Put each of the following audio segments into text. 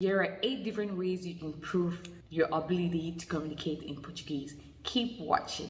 Here are 8 different ways you can prove your ability to communicate in Portuguese. Keep watching.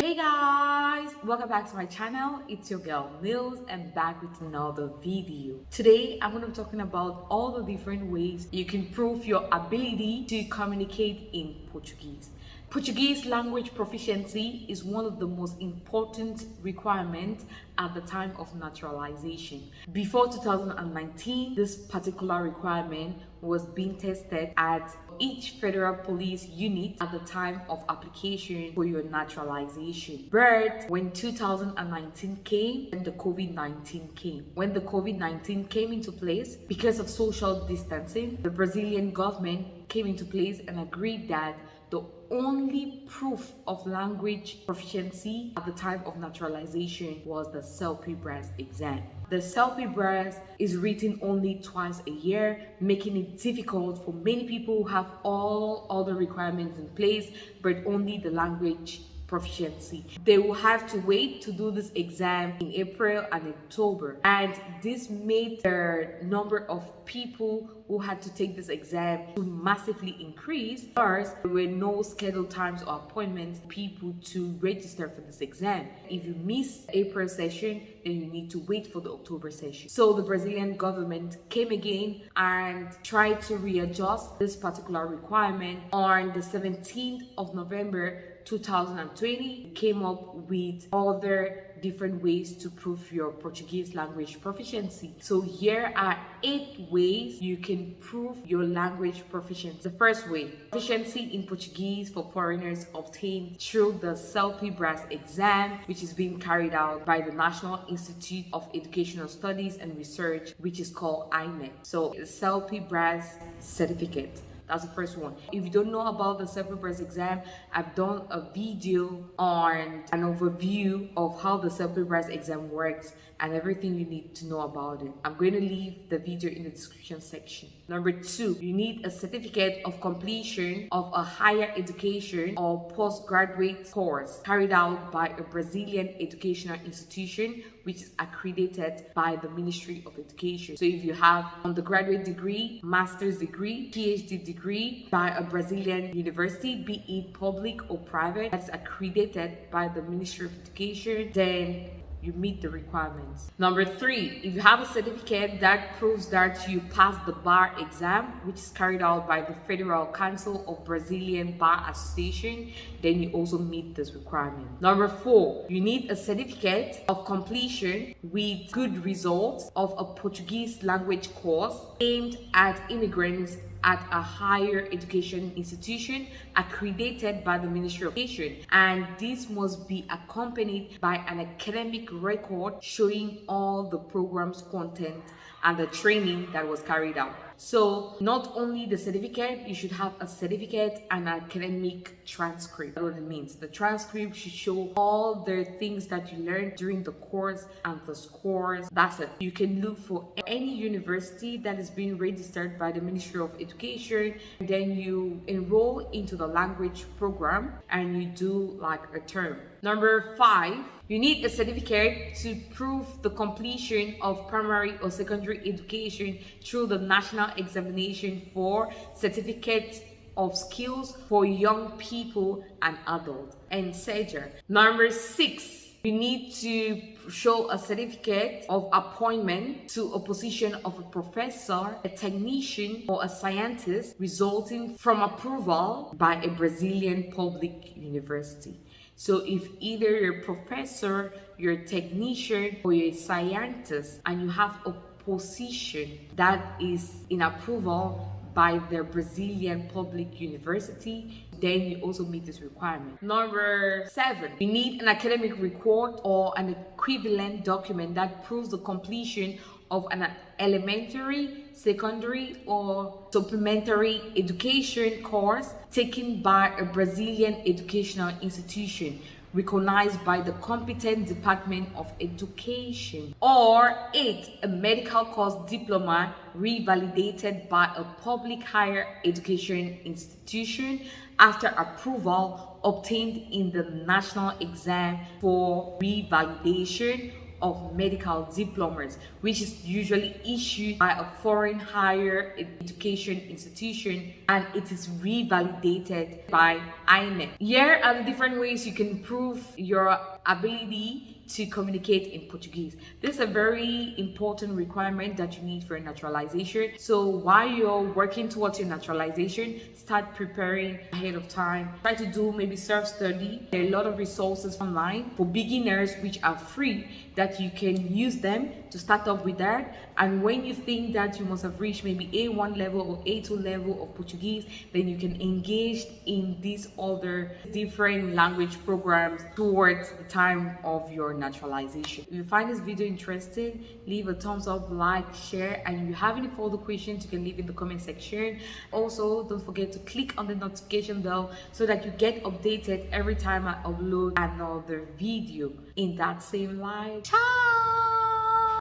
Hey guys, welcome back to my channel. It's your girl Mills and back with another video. Today I'm going to be talking about all the different ways you can prove your ability to communicate in Portuguese. Portuguese language proficiency is one of the most important requirements at the time of naturalization. Before 2019, this particular requirement was being tested at each federal police unit at the time of application for your naturalization. But when 2019 came, and the COVID-19 came. When the COVID-19 came into place, because of social distancing, the Brazilian government came into place and agreed that the only proof of language proficiency at the time of naturalization was the Celpebras exam. The Celpebras is written only twice a year, making it difficult for many people who have all the requirements in place, but only the language proficiency. They will have to wait to do this exam in April and October, and this made the number of people who had to take this exam to massively increase. First, there were no scheduled times or appointments for people to register for this exam. If you miss the April session, then you need to wait for the October session. So the Brazilian government came again and tried to readjust this particular requirement. On the 17th of November 2020, came up with other different ways to prove your Portuguese language proficiency. So here are 8 ways you can prove your language proficiency. The first way, proficiency in Portuguese for foreigners obtained through the Celpebras exam, which is being carried out by the National Institute of Educational Studies and Research, which is called INET. So Celpebras certificate. That's the first one. If you don't know about the Celpebras exam, I've done a video on an overview of how the Celpebras exam works and everything you need to know about it. I'm going to leave the video in the description section. Number 2, you need a certificate of completion of a higher education or postgraduate course carried out by a Brazilian educational institution which is accredited by the Ministry of Education. So if you have undergraduate degree, master's degree, PhD degree by a Brazilian university, be it public or private, that's accredited by the Ministry of Education, then you meet the requirements. Number 3, if you have a certificate that proves that you passed the bar exam, which is carried out by the Federal Council of Brazilian Bar Association, then you also meet this requirement. Number 4, you need a certificate of completion with good results of a Portuguese language course aimed at immigrants at a higher education institution accredited by the Ministry of Education, and this must be accompanied by an academic record showing all the program's content and the training that was carried out. So not only the certificate, you should have a certificate and an academic transcript. That's what it means. The transcript should show all the things that you learned during the course and the scores. That's it. You can look for any university that is being registered by the Ministry of Education, and then you enroll into the language program and you do like a term. Number 5, you need a certificate to prove the completion of primary or secondary education through the National Examination for Certificate of Skills for Young People and Adults, and SEGER. Number 6, you need to show a certificate of appointment to a position of a professor, a technician, or a scientist resulting from approval by a Brazilian public university. So if either you're a professor, you're a technician, or you're a scientist, and you have a position that is in approval by the Brazilian public university, then you also meet this requirement. Number 7, you need an academic record or an equivalent document that proves the completion of an elementary, secondary, or supplementary education course taken by a Brazilian educational institution recognized by the competent Department of Education. Or 8, a medical course diploma revalidated by a public higher education institution after approval obtained in the national exam for revalidation of medical diplomas, which is usually issued by a foreign higher education institution, and it is revalidated by INEC. Here are the different ways you can prove your ability to communicate in Portuguese. This is a very important requirement that you need for naturalization. So while you're working towards your naturalization, start preparing ahead of time. Try to do maybe self-study. There are a lot of resources online for beginners which are free that you can use them to start up with that. And when you think that you must have reached maybe A1 level or A2 level of Portuguese, then you can engage in these other different language programs towards the time of your naturalization. If you find this video interesting, leave a thumbs up, like, share, and if you have any further questions, you can leave in the comment section. Also, don't forget to click on the notification bell so that you get updated every time I upload another video in that same live. Ciao!